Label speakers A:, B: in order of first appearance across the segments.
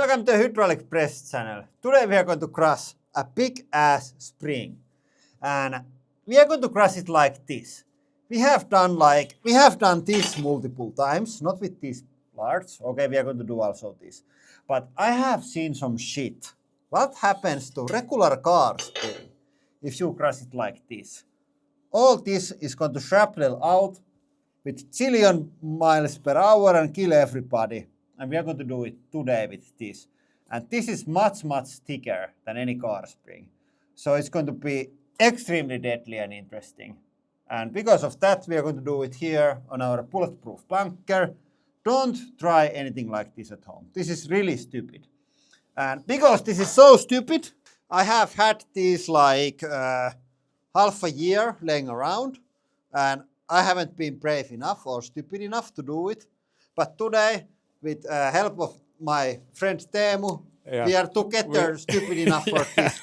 A: Welcome to Hydraulic Press channel. Today we are going to crush a big ass spring. And we are going to crush it like this. We have done this multiple times, not with this large. Okay, we are going to do also this. But I have seen some shit. What happens to regular car spring if you crush it like this? All this is going to shrapnel out with zillion miles per hour and kill everybody. And we are going to do it today with this. And this is much, much thicker than any car spring. So it's going to be extremely deadly and interesting. And because of that, we are going to do it here on our bulletproof bunker. Don't try anything like this at home. This is really stupid. And because this is so stupid, I have had these like half a year laying around. And I haven't been brave enough or stupid enough to do it. But today, with help of my friend Teemu, we are together stupid enough for this.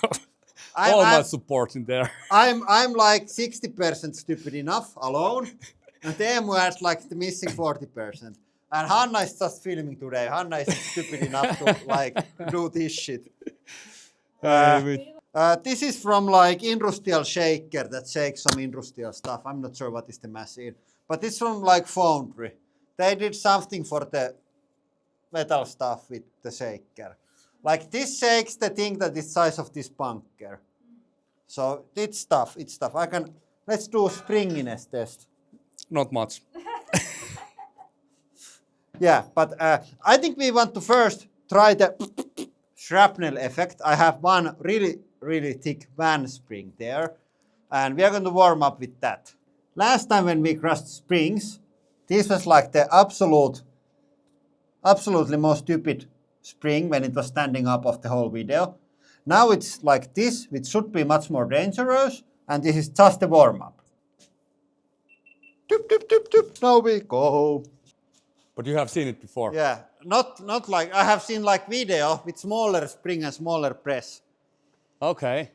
B: All my support in there.
A: I'm like 60% stupid enough alone, and Teemu has like the missing 40%. And Hanna is just filming today. Hanna is stupid enough to like do this shit. This is from like industrial shaker that shakes some industrial stuff. I'm not sure what is the machine, but it's from like foundry. They did something for the metal stuff with the shaker. Like this shakes the thing that is size of this bunker. So it's tough. Let's do a springiness test.
B: Not much.
A: Yeah, but I think we want to first try the shrapnel effect. I have one really, really thick van spring there. And we are going to warm up with that. Last time when we crushed springs, this was like the absolutely most stupid spring when it was standing up of the whole video. Now it's like this, which should be much more dangerous, and this is just a warm-up. Doop, doop, doop, doop. Now we go.
B: But you have seen it before.
A: Yeah, not like I have seen like video with smaller spring and smaller press.
B: Okay.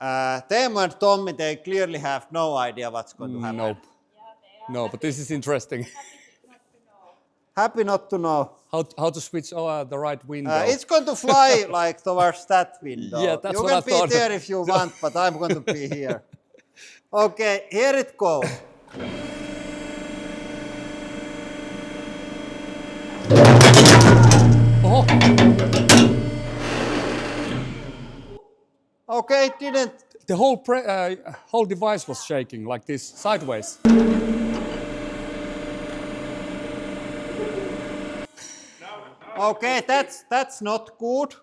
A: Teemu and Tommy, they clearly have no idea what's going to happen.
B: Nope. No, but this is interesting.
A: Happy not to know.
B: How to switch the right window.
A: It's going to fly like towards that window.
B: Yeah, that's
A: you
B: what I
A: can
B: thought.
A: be there if you want, but I'm going to be here. Okay, here it goes.
B: Oh.
A: Okay, it didn't.
B: The whole device was shaking like this, sideways.
A: Okay, that's not good.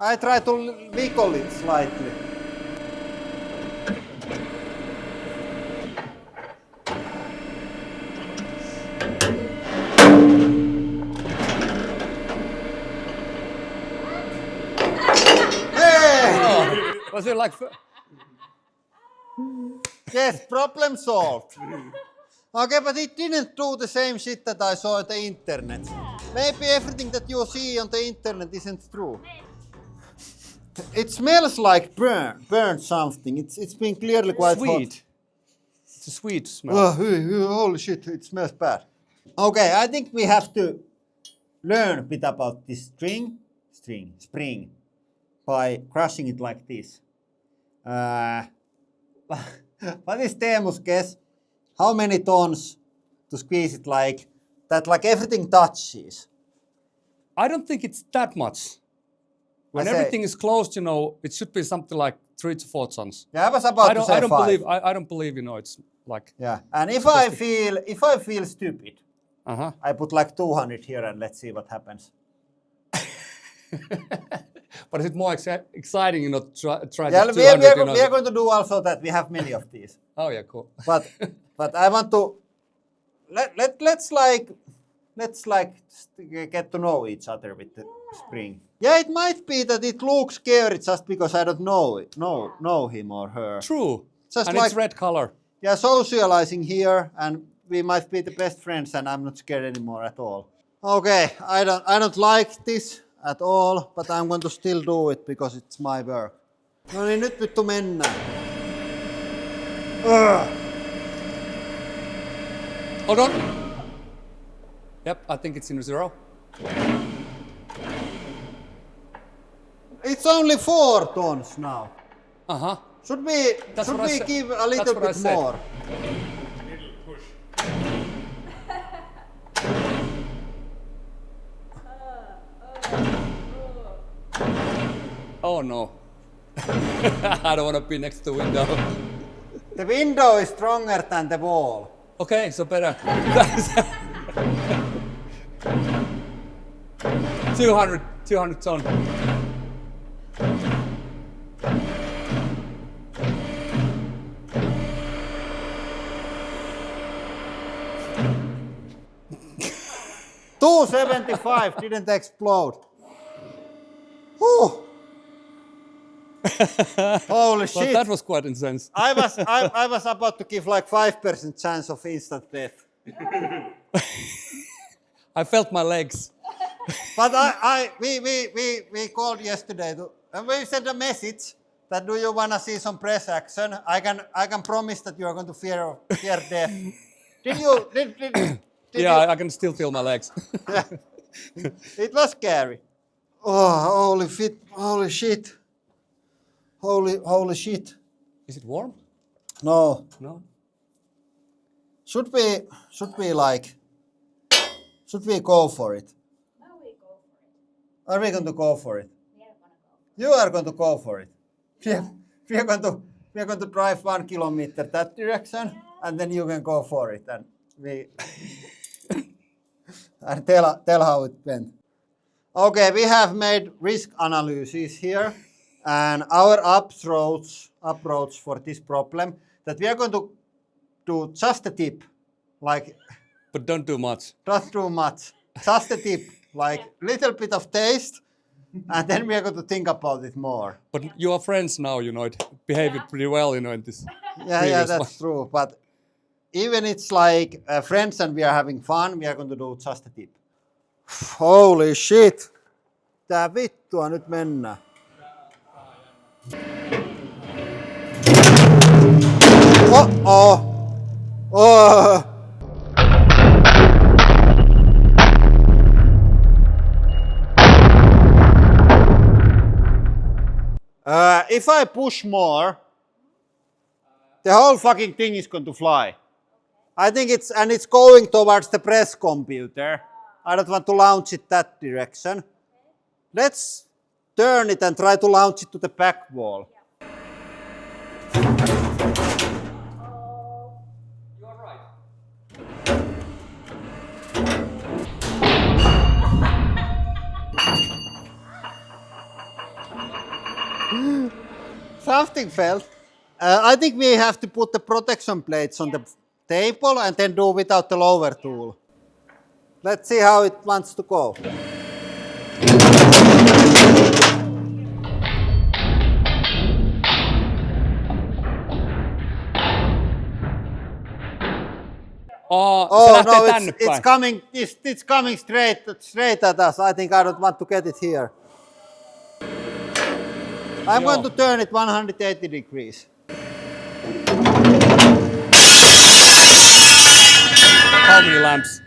A: I try to wiggle it slightly. Hey!
B: Oh, was it like...
A: Yes, problem solved. Okay, but it didn't do the same shit that I saw on the internet. Maybe everything that you see on the internet isn't true. It smells like burnt something. It's been clearly quite
B: sweet.
A: hot.
B: It's a sweet smell.
A: Holy shit, it smells bad. Okay, I think we have to learn a bit about this spring, by crushing it like this. What is Teemu's guess? How many tons to squeeze it like that, like everything touches?
B: I don't think it's that much. When everything is closed, it should be something like 3 to 4 tons.
A: Yeah, I was about to say 5.
B: I don't believe, it's like...
A: Yeah, and if I feel stupid, I put like 200 here and let's see what happens.
B: But is it more exciting, try to 200?
A: We are going to do also that. We have many of these.
B: Oh yeah, cool.
A: But I want to let's get to know each other with the spring. Yeah, it might be that it looks scary just because I don't know him or her.
B: True.
A: Just
B: and
A: like,
B: it's red color.
A: Yeah, socializing here, and we might be the best friends, and I'm not scared anymore at all. Okay, I don't like this at all, but I'm going to still do it because it's my work. No niin, nyt vittu mennään.
B: Hold on. Yep, I think it's in 0.
A: it's only 4 tons now.
B: Uh-huh.
A: Should we give a little bit more?
B: Oh no. I don't want to be next to the window.
A: The window is stronger than the wall.
B: Okay, so better. 200 ton.
A: $275 didn't explode. Whew. Holy shit.
B: Well, that was quite intense.
A: I was about to give like 5% chance of instant death.
B: I felt my legs.
A: But we called yesterday and we sent a message that do you want to see some press action? I can promise that you are going to fear death. Did you?
B: Yeah, I can still feel my legs.
A: Yeah. It was scary. Oh, holy shit. Holy shit.
B: Is it warm?
A: No.
B: No.
A: Should we go for it?
C: No, we go for it.
A: Are we going to go for it?
C: We are gonna go.
A: You are going to go for it. We are going to drive 1 kilometer that direction, and then you can go for it, and we and tell how it went. Okay, we have made risk analysis here, and our approach for this problem that we are going to do just a tip, like
B: But don't do much.
A: not too much, just a tip, like little bit of taste, and then we are going to think about it more.
B: But you are friends now, you know, it behaved pretty well, you know, in this.
A: Yeah,
B: previous
A: that's
B: one.
A: true. But even it's like friends and we are having fun, we are going to do just a tip. Holy shit! Tää vittua nyt mennään. Oh! If I push more, the whole fucking thing is going to fly. I think it's going towards the press computer. I don't want to launch it that direction. Let's turn it and try to launch it to the back wall.
B: You are right.
A: Something fell. I think we have to put the protection plates on the table and then do without the lower tool. Let's see how it wants to go. Oh no, it's coming straight at us. I think I don't want to get it here. I'm going to turn it 180 degrees.
B: How many lamps?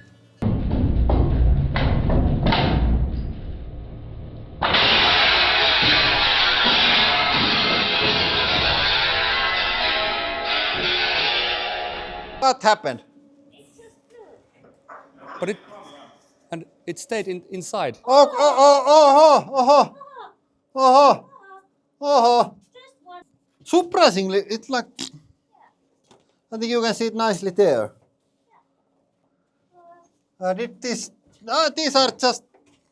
A: What happened?
C: It's just blue.
B: But it stayed inside.
A: Oh!
C: Just one.
A: Surprisingly, it's like, I think you can see it nicely there. These are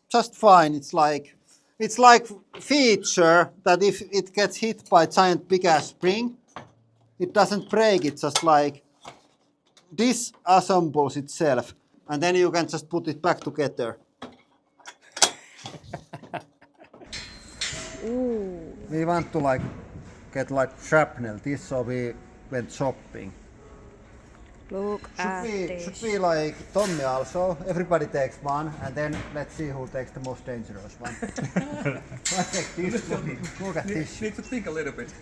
A: just fine. It's like feature that if it gets hit by a giant big ass spring, it doesn't break. It just like disassembles itself, and then you can just put it back together.
C: Ooh.
A: We want to like get like shrapnel this, so we went shopping.
C: Look at this.
A: Should we like Tommy also? Everybody takes one, and then let's see who takes the most dangerous one. I take this one. Look at this.
B: Need to think a little bit.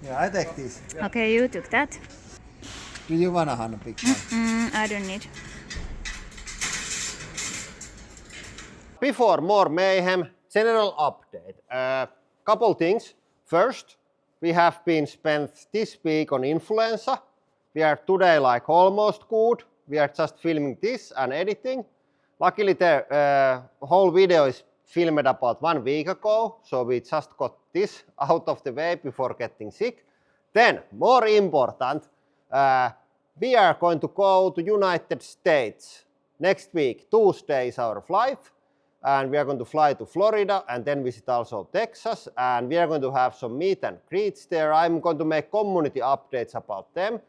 A: Yeah, I take this.
C: Okay, you took that.
A: Do you wanna have a big one?
C: I don't need.
A: Before more mayhem,
D: general update. Couple things. First, we have been spent this week on influenza. We are today like almost good. We are just filming this and editing. Luckily, the whole video is filmed about 1 week ago, so we just got this out of the way before getting sick. Then, more important, we are going to go to United States next week. Tuesday is our flight, and we are going to fly to Florida and then visit also Texas, and we are going to have some meet and greets there. I'm going to make community updates about them.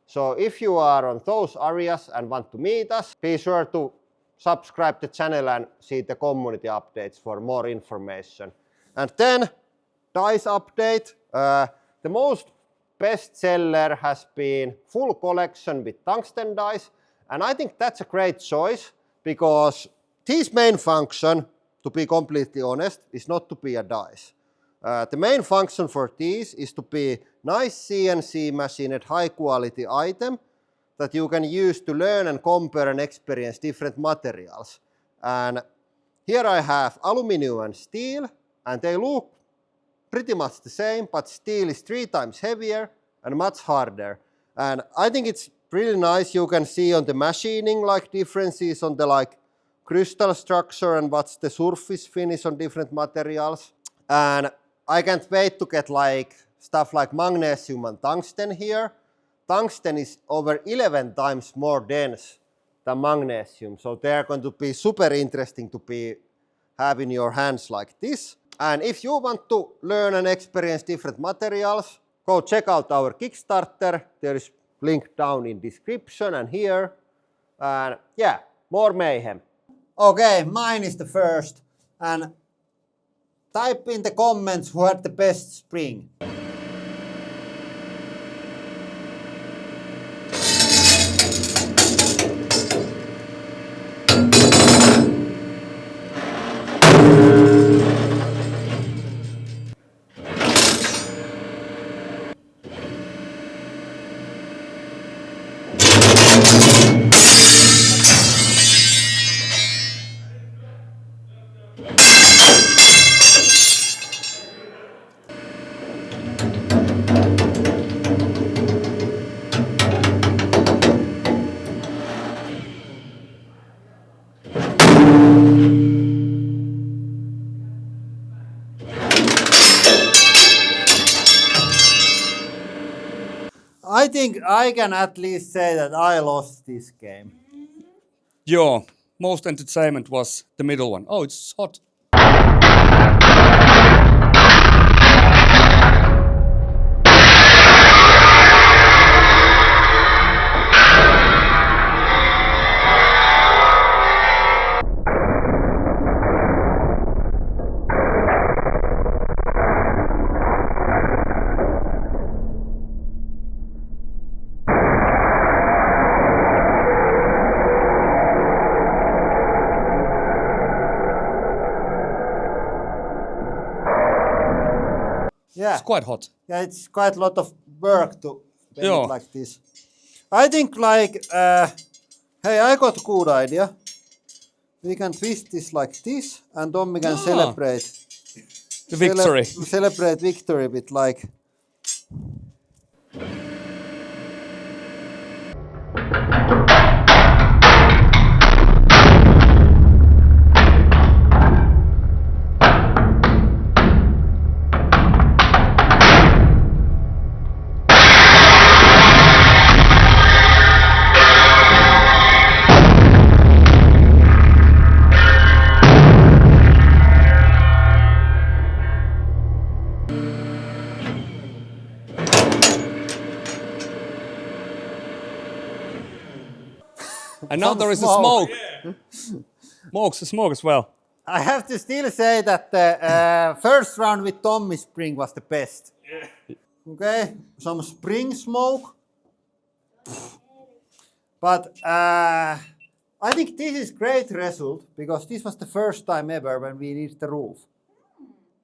D: So if you are on those areas and want to meet us, be sure to subscribe to the channel and see the community updates for more information. And then, dice update. The most best seller has been full collection with tungsten dice, and I think that's a great choice because this main function, to be completely honest, is not to be a dice. The main function for these is to be nice CNC machined high quality item that you can use to learn and compare and experience different materials. And here I have aluminum and steel, and they look pretty much the same, but steel is 3 times heavier and much harder. And I think it's really nice. You can see on the machining like differences on the like crystal structure and what's the surface finish on different materials. And I can't wait to get like stuff like magnesium and tungsten here. Tungsten is over 11 times more dense than magnesium, so they are going to be super interesting to have in your hands like this. And if you want to learn and experience different materials, go check out our Kickstarter. There is link down in description and here. And yeah, more mayhem.
A: Okay, mine is the first. And type in the comments who had the best spring. I think I can at least say that I lost this game.
B: Your most entertainment was the middle one. Oh, it's hot.
A: Yeah.
B: It's quite hot.
A: Yeah, it's quite a lot of work to bend
B: Yeah.
A: it like this. I think like, hey, I got a good idea. We can twist this like this, and then we can celebrate.
B: The victory.
A: Celebrate victory with like.
B: And now
A: Some
B: there is
A: smoke.
B: a smoke. Smoke as well.
A: I have to still say that the first round with Tommy Spring was the best. Okay, some spring smoke. But I think this is great result because this was the first time ever when we hit the roof.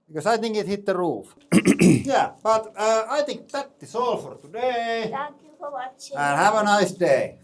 A: Because I think it hit the roof. Yeah, but I think that is all for today.
C: Thank you for watching.
A: And have a nice day.